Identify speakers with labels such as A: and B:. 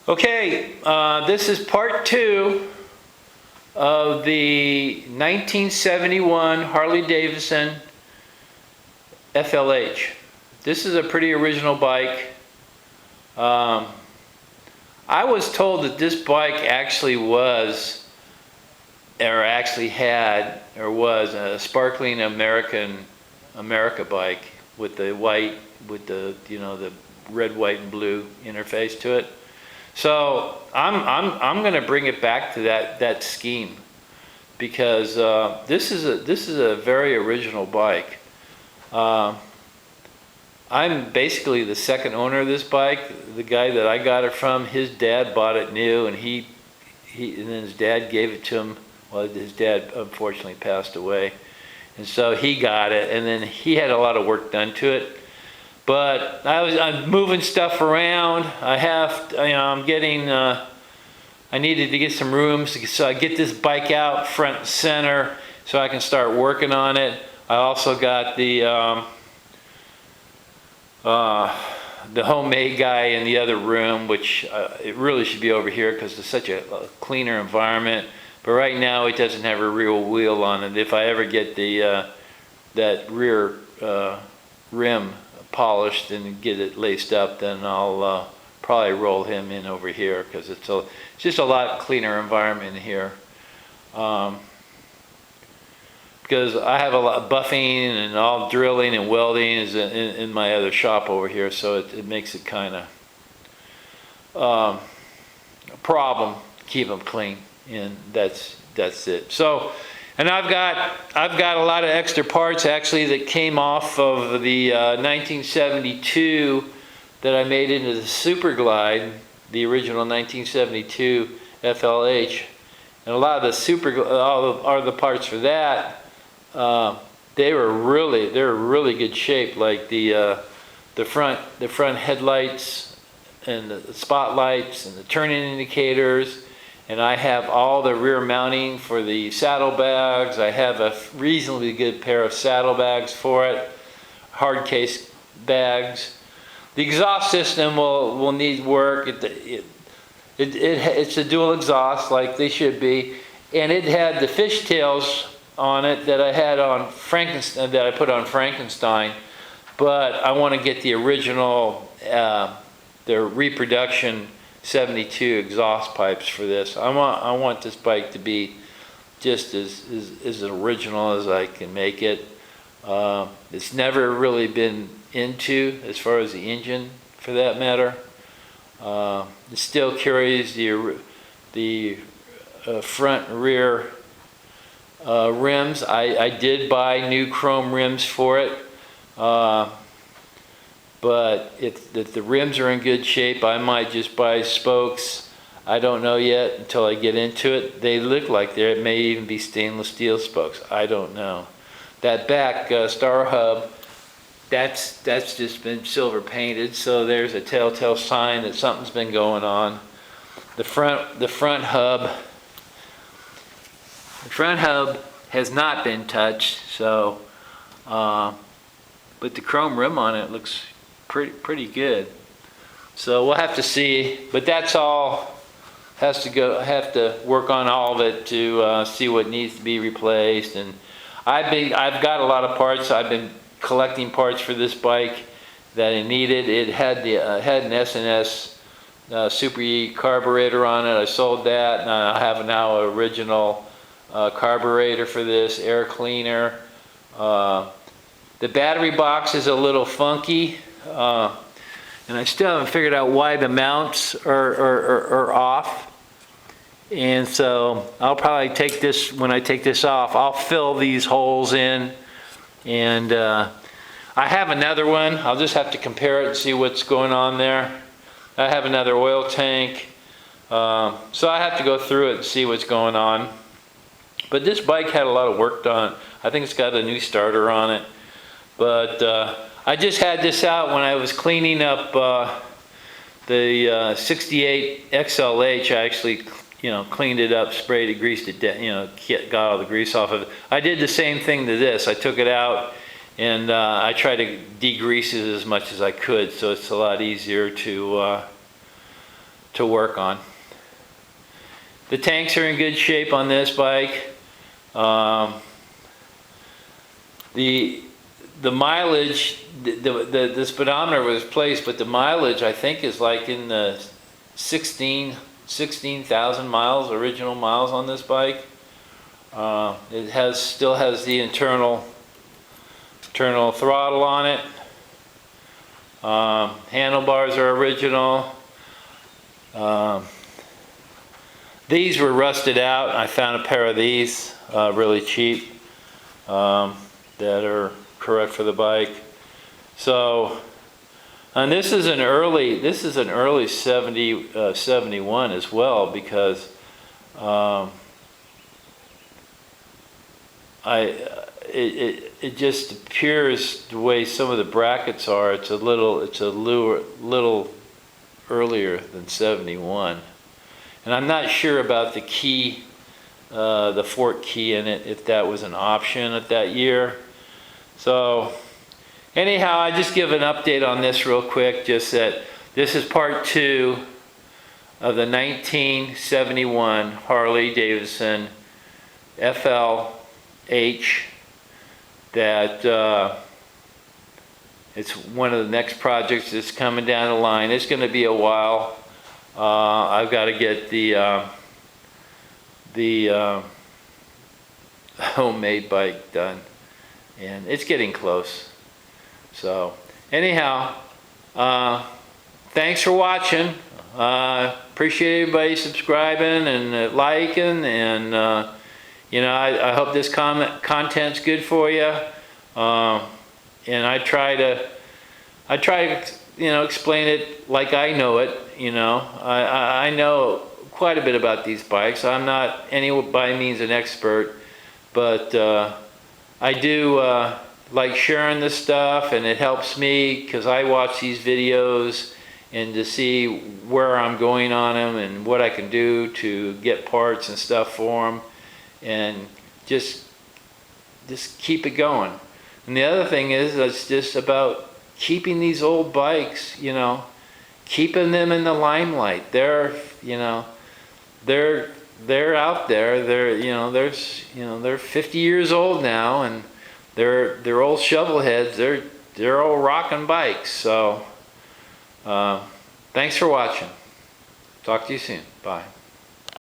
A: Okay, this is part 2 of the 1971 Harley Davidson FLH. This is a pretty original bike. I was told that this bike actually was a sparkling America bike with the white, with the the red, white, and blue interface to it. So I'm going to bring it back to that scheme because this is a very original bike. I'm basically the second owner of this bike. The guy that I got it from, his dad bought it new, and and then his dad gave it to him. Well, his dad unfortunately passed away, and so he got it, and then he had a lot of work done to it. But I'm moving stuff around. I needed to get some rooms, so I get this bike out front and center so I can start working on it. I also got the homemade guy in the other room, which it really should be over here because it's such a cleaner environment. But right now it doesn't have a real wheel on it. If I ever get that rear rim polished and get it laced up, then I'll probably roll him in over here because it's just a lot cleaner environment here. Because I have a lot of buffing and all drilling and welding is in my other shop over here, so it makes it kind of a problem to keep them clean, and that's it. So. And I've got a lot of extra parts actually that came off of the 1972 that I made into the Super Glide, the original 1972 FLH, and a lot of the all the parts for that, they're really good shape. Like the front headlights and the spotlights and the turning indicators. And I have all the rear mounting for the saddlebags. I have a reasonably good pair of saddlebags for it, hard case bags. The exhaust system will need work. It's a dual exhaust like they should be, and it had the fishtails on it that I had on Frankenstein, that I put on Frankenstein. But I want to get the original, the reproduction 72 exhaust pipes for this. I want this bike to be just as original as I can make it. It's never really been into as far as the engine, for that matter. It still carries the front and rear rims. I did buy new chrome rims for it. But if the rims are in good shape, I might just buy spokes. I don't know yet until I get into it. They look like it may even be stainless steel spokes. I don't know. That back star hub, that's just been silver painted, so there's a telltale sign that something's been going on. The front hub has not been touched, so but the chrome rim on it looks pretty good. So we'll have to see, but that's all. I have to work on all of it to see what needs to be replaced. And I've got a lot of parts. I've been collecting parts for this bike that I needed. It had an S&S Super E carburetor on it. I sold that, and I have now an original carburetor for this, air cleaner. The battery box is a little funky. And I still haven't figured out why the mounts are off. And so I'll probably take this, when I take this off, I'll fill these holes in. And I have another one. I'll just have to compare it and see what's going on there. I have another oil tank. So I have to go through it and see what's going on. But this bike had a lot of work done. I think it's got a new starter on it. But I just had this out when I was cleaning up the 68 XLH. I actually, cleaned it up, sprayed it, greased it, got all the grease off of it. I did the same thing to this. I took it out and I tried to degrease it as much as I could, so it's a lot easier to to work on. The tanks are in good shape on this bike. The mileage, the speedometer was placed, but the mileage I think is like in the 16,000 miles, original miles on this bike. It still has the internal throttle on it. Handlebars are original. These were rusted out. I found a pair of these really cheap that are correct for the bike. So, and this is an early 71 as well, because it just appears the way some of the brackets are. It's a little earlier than 71, and I'm not sure about the key, the fork key in it, if that was an option at that year. So anyhow, I just give an update on this real quick. Just that this is part 2 of the 1971 Harley Davidson FLH. That it's one of the next projects that's coming down the line. It's going to be a while. I've got to get the homemade bike done, and it's getting close. So anyhow, thanks for watching. Appreciate everybody subscribing and liking, and you know, I hope this content's good for you. And I try to you know, explain it like I know it. You know, I know quite a bit about these bikes. I'm not by means an expert, but I do like sharing this stuff, and it helps me because I watch these videos and to see where I'm going on them and what I can do to get parts and stuff for them, and just keep it going. And the other thing is, it's just about keeping these old bikes, you know, keeping them in the limelight. They're out there. They're 50 years old now, and they're old shovel heads. They're old rocking bikes. So thanks for watching. Talk to you soon. Bye.